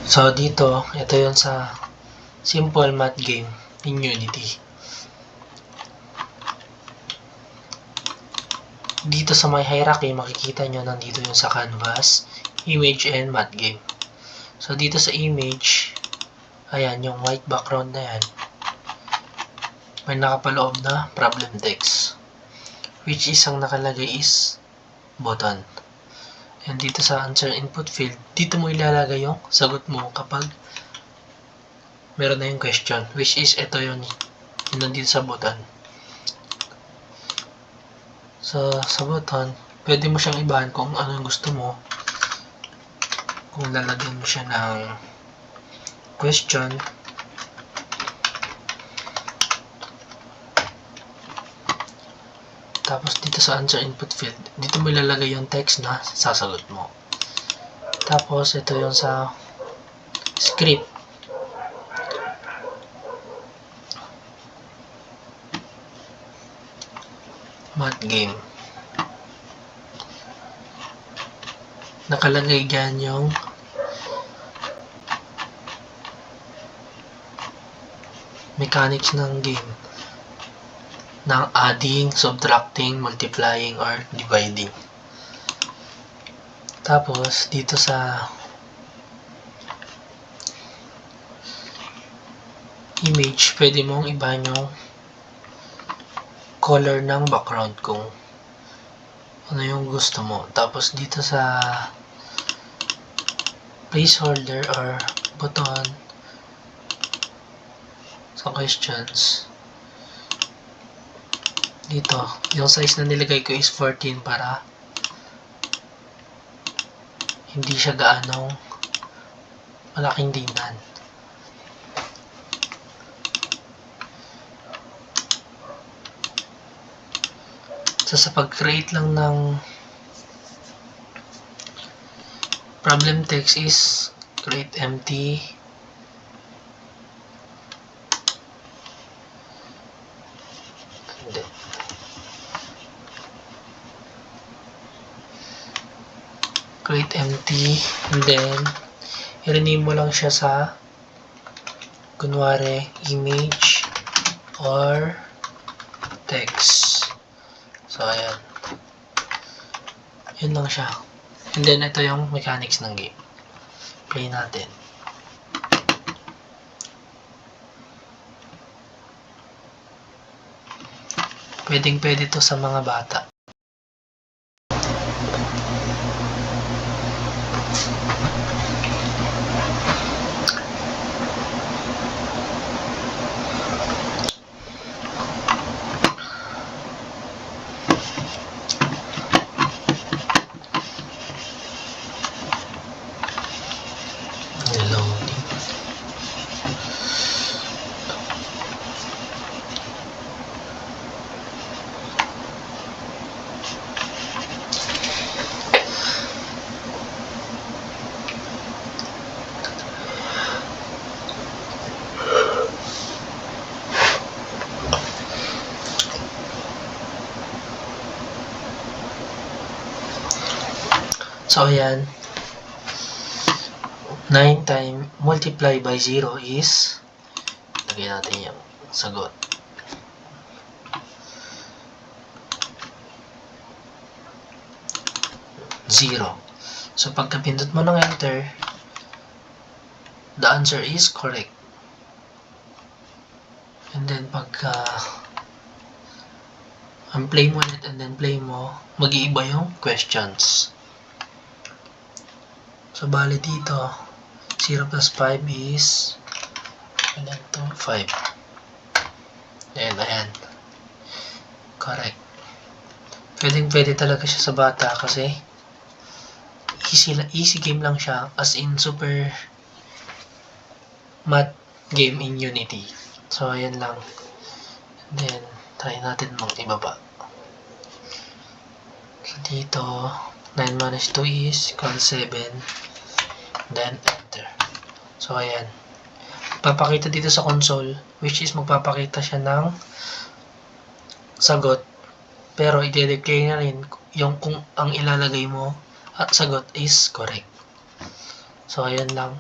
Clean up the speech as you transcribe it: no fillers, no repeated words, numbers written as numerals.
So, dito, ito yun sa simple math game in Unity. Dito sa may hierarchy, makikita nyo nandito yung sa canvas, image, and math game. So, dito sa image, ayan, yung white background na yan. May nakapaloob na problem text, which is ang nakalagay is button. And dito sa answer input field, dito mo ilalagay yung sagot mo kapag meron na yung question, which is ito yun nandito sa button. So, sa button, pwede mo siyang ibahan kung ano yung gusto mo. Kung lalagyan mo siya ng question, tapos dito sa answer input field, dito mo ilalagay yung text na sasagot mo. Tapos ito yung sa script. Math game. Nakalagay dyan yung mechanics ng game. Ng adding, subtracting, multiplying, or dividing. Tapos, dito sa image, pwede mong ibahan yung color ng background kung ano yung gusto mo. Tapos, dito sa placeholder or button sa questions, dito, yung size na nilagay ko is 14 para hindi siya gaanong malaking tingnan. So, sa pag-create lang ng problem text is create empty and then i-rename mo lang siya sa kunwari image or text. So ayan, yun lang siya. And then ito yung mechanics ng game. Play natin. Pwede to sa mga bata. So, ayan. 9 times multiply by 0 is, lagyan natin yung sagot. Zero. So, pagka pindot mo ng enter, the answer is correct. And then, pagka play mo ulit and then play mo, mag-iiba yung questions. So, bali dito, 0 plus 5 is 5. Ayan. Correct. Pwede talaga siya sa bata kasi easy game lang siya, as in super math game in Unity. So, ayan lang. And then, try natin ibaba. So, dito, 9 minus 2 is equal 7. Then, enter. So, ayan. Papakita dito sa console, which is magpapakita siya ng sagot. Pero, i-declare na rin yung kung ang ilalagay mo at sagot is correct. So, ayan lang.